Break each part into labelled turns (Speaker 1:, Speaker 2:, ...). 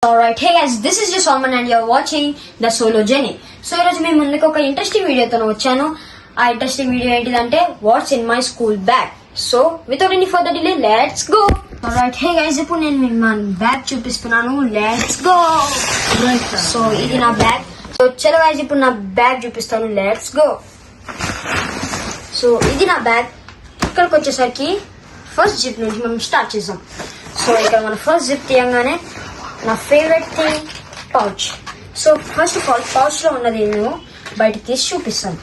Speaker 1: Alright, hey guys, this is your Salman and you're watching The Solo Journey. So ఈ రోజు మేము ముందుకు ఒక ఇంట్రెస్టింగ్ వీడియోతో వచ్చాను. ఆ ఇంట్రెస్టింగ్ వీడియో ఏంటిదంటే what's in my school bag. So without any further delay let's go. Alright, hey guys, ఇప్పుడు నేను మీకు నా బ్యాగ్ చూపిస్తున్నాను. Let's go. సో ఇది నా బ్యాగ్. సో చలో guys, ఇప్పుడు నా బ్యాగ్ చూపిస్తాను. Let's go. సో ఇది నా బ్యాగ్. ఇక్కడికి వచ్చేసరికి ఫస్ట్ జిప్ నుంచి మనం స్టార్ట్ చేద్దాం. సో ఇక్కడ మన ఫస్ట్ జిప్ తీయంగానే నా favourite thing pouch. So first of all pouch లో ఉన్నది నేను బయటకి తీసి చూపిస్తాను.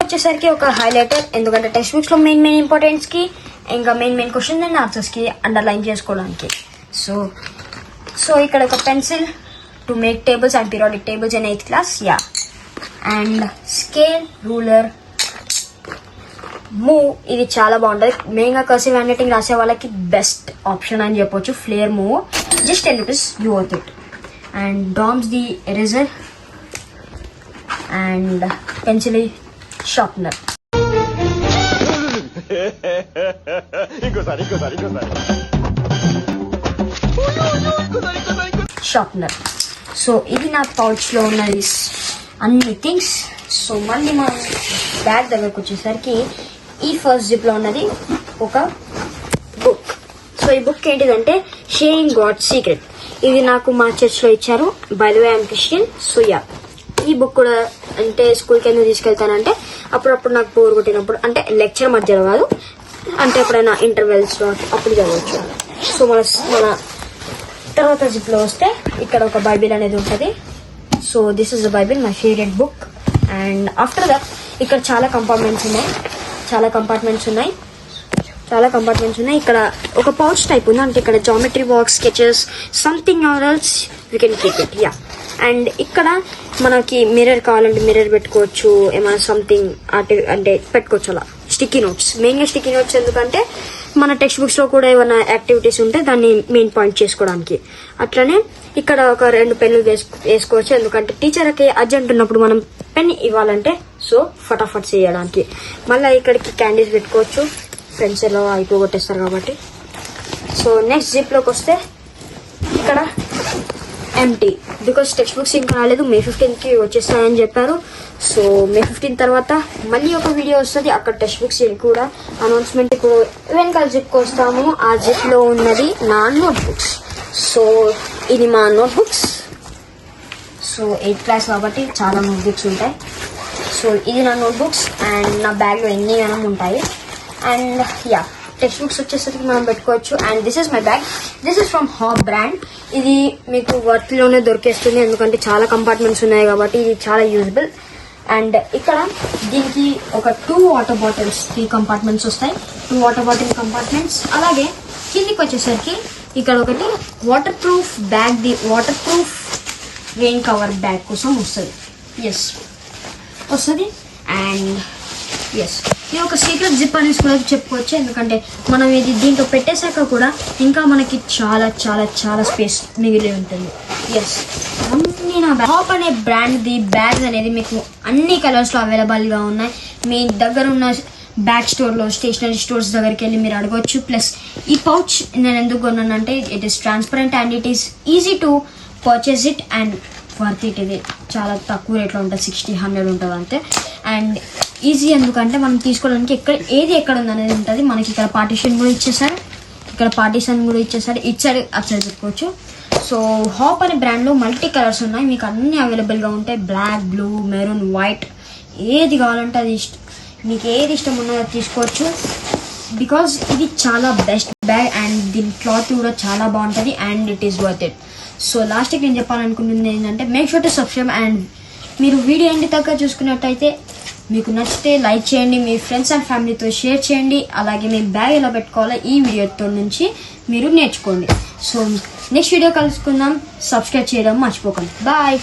Speaker 1: వచ్చేసరికి ఒక హైలైటర్, ఎందుకంటే టెక్స్ట్ బుక్స్ లో మెయిన్ ఇంపార్టెన్స్ కి ఇంకా మెయిన్ క్వశ్చన్ అండ్ ఆన్సర్స్ కి అండర్లైన్ చేసుకోవడానికి. సో ఇక్కడ ఒక pencil to make tables and periodic tables in 8th class, and scale, ruler, move. ఇది చాలా బాగుంటుంది. మెయిన్ గా కర్సివ్ హ్యాండ్ రైటింగ్ రాసే వాళ్ళకి బెస్ట్ ఆప్షన్ అని చెప్పొచ్చు. Flair move, just 10 rupees, you worth it. And Dom's the eraser and pencil sharpener. Sharpener. So ఇది నా పౌచ్ లో ఉన్నది అన్ని థింగ్స్. సో మళ్ళీ మా బ్యాగ్ దగ్గరకు వచ్చేసరికి ఈ ఫస్ట్ జిప్ లో ఉన్నది ఒక బుక్. సో ఈ బుక్ ఏంటిదంటే షేరింగ్ గాడ్స్ సీక్రెట్. ఇది నాకు మా చర్చ్ లో ఇచ్చారు. By the way I'm Christian. So ఈ బుక్ కూడా అంటే స్కూల్కి ఎందుకు తీసుకెళ్తానంటే అప్పుడప్పుడు నాకు బోర్ కొట్టినప్పుడు, అంటే లెక్చర్ మధ్యలో కాదు, అంటే ఎప్పుడైనా ఇంటర్వెల్స్ లో అప్పుడు చదవచ్చు. సో మన తర్వాత జిప్ లో వస్తే ఇక్కడ ఒక బైబిల్ అనేది ఉంటుంది. So this is the Bible, my favourite book. And after that ఇక్కడ చాలా కంపార్ట్మెంట్స్ ఉన్నాయి. ఇక్కడ ఒక పౌచ్ టైప్ ఉంది, అంటే ఇక్కడ geometry box, sketches, something or else you can keep it. And ఇక్కడ మనకి మిర్రర్ కావాలంటే మిర్రర్ పెట్టుకోవచ్చు, ఏమైనా సంథింగ్ అంటే పెట్టుకోవచ్చు. అలా స్టిక్కీ నోట్స్, మెయిన్గా స్టిక్కీ నోట్స్ ఎందుకంటే మన టెక్స్ట్ బుక్స్ లో కూడా ఏమైనా యాక్టివిటీస్ ఉంటే దాన్ని మెయిన్ పాయింట్ చేసుకోవడానికి. అట్లనే ఇక్కడ ఒక 2 పెన్నులు వేసుకోవచ్చు, ఎందుకంటే టీచర్కి అర్జెంట్ ఉన్నప్పుడు మనం పెన్ ఇవ్వాలంటే సో ఫటాఫట్ చేయడానికి. మళ్ళీ ఇక్కడికి క్యాండీస్ పెట్టుకోవచ్చు, ఫ్రెండ్స్ ఎలా అయిపోగొట్టేస్తారు కాబట్టి. సో నెక్స్ట్ జిప్ లోకి వస్తే ఇక్కడ ఎంటీ, బికాస్ టెక్స్ట్ బుక్స్ ఇంకా రాలేదు. May 15th కి వచ్చేస్తాయని చెప్పారు. సో May 15 తర్వాత మళ్ళీ ఒక వీడియో వస్తుంది, అక్కడ టెక్స్ట్ బుక్స్ కూడా అనౌన్స్మెంట్. ఇప్పుడు వెనకాల జిప్కి వస్తాము. ఆ జిప్ లో ఉన్నది నా నోట్ బుక్స్. సో ఇది మా note books. So 8th class కాబట్టి చాలా నోట్ బుక్స్ ఉంటాయి. సో ఇది నా నోట్ బుక్స్ అండ్ నా బ్యాగ్ లో ఎన్ని గణం ఉంటాయి. అండ్ టెక్స్ట్ బుక్స్ వచ్చేసరికి మనం పెట్టుకోవచ్చు. And this is my bag. This is from hop brand. ఇది మీకు వర్త్ లోనే దొరికేస్తుంది, ఎందుకంటే చాలా కంపార్ట్మెంట్స్ ఉన్నాయి కాబట్టి ఇది చాలా యూజబుల్. అండ్ ఇక్కడ దీనికి ఒక 2 వాటర్ బాటిల్స్ 3 కంపార్ట్మెంట్స్ వస్తాయి. 2 వాటర్ బాటిల్ కంపార్ట్మెంట్స్. అలాగే కిందికి వచ్చేసరికి ఇక్కడ ఒకటి water proof bag, the water proof rain cover bag కోసం వస్తుంది. అండ్ ఇది ఒక సీక్రెట్ జిప్ అనేసి కూడా చెప్పుకోవచ్చు, ఎందుకంటే మనం ఇది దీంట్లో పెట్టేశాక కూడా ఇంకా మనకి చాలా చాలా చాలా స్పేస్ మిగిలి ఉంటుంది. హాప్ అనే బ్రాండ్ ది బ్యాగ్స్ అనేది మీకు అన్ని కలర్స్ లో అవైలబుల్ గా ఉన్నాయి. మీ దగ్గర ఉన్న బ్యాగ్ స్టోర్ లో, స్టేషనరీ స్టోర్స్ దగ్గరికి వెళ్ళి మీరు అడగవచ్చు. ప్లస్ ఈ పౌచ్ నేను ఎందుకు కొన్నానంటే it is transparent and it is easy to purchase it and worth it. ఇది చాలా తక్కువ రేట్లో ఉంటుంది, 60-100 ఉంటుంది అంతే. అండ్ ఈజీ ఎందుకంటే మనం తీసుకోవడానికి ఎక్కడ ఉంది అనేది ఉంటుంది. మనకి ఇక్కడ పార్టీషన్ కూడా ఇచ్చేసారు, ఇటు సైడ్ పెట్టుకోవచ్చు. సో హాప్ అనే బ్రాండ్ లో మల్టీ కలర్స్ ఉన్నాయి, మీకు అన్ని అవైలబుల్ గా ఉంటాయి. బ్లాక్, బ్లూ, మెరూన్, వైట్, ఏది కావాలంటే అది మీకు ఏది ఇష్టం ఉన్నదో తీసుకోవచ్చు. బికాస్ ఇది చాలా బెస్ట్ బ్యాగ్ అండ్ దీని క్లాత్ కూడా చాలా బాగుంటుంది and it is worth it. So లాస్ట్కి నేను చెప్పాలనుకుంటుంది ఏంటంటే make sure to subscribe. And మీరు వీడియో ఎండ్ దాకా చూసుకున్నట్టయితే మీకు నచ్చితే లైక్ చేయండి, మీ ఫ్రెండ్స్ అండ్ ఫ్యామిలీతో షేర్ చేయండి. అలాగే మీ బ్యాగ్ ఎలా పెట్టుకోవాలో ఈ వీడియోతో నుంచి మీరు నేర్చుకోండి. సో నెక్స్ట్ వీడియో కలుసుకుందాం. సబ్స్క్రైబ్ చేయడం మర్చిపోకండి. బాయ్.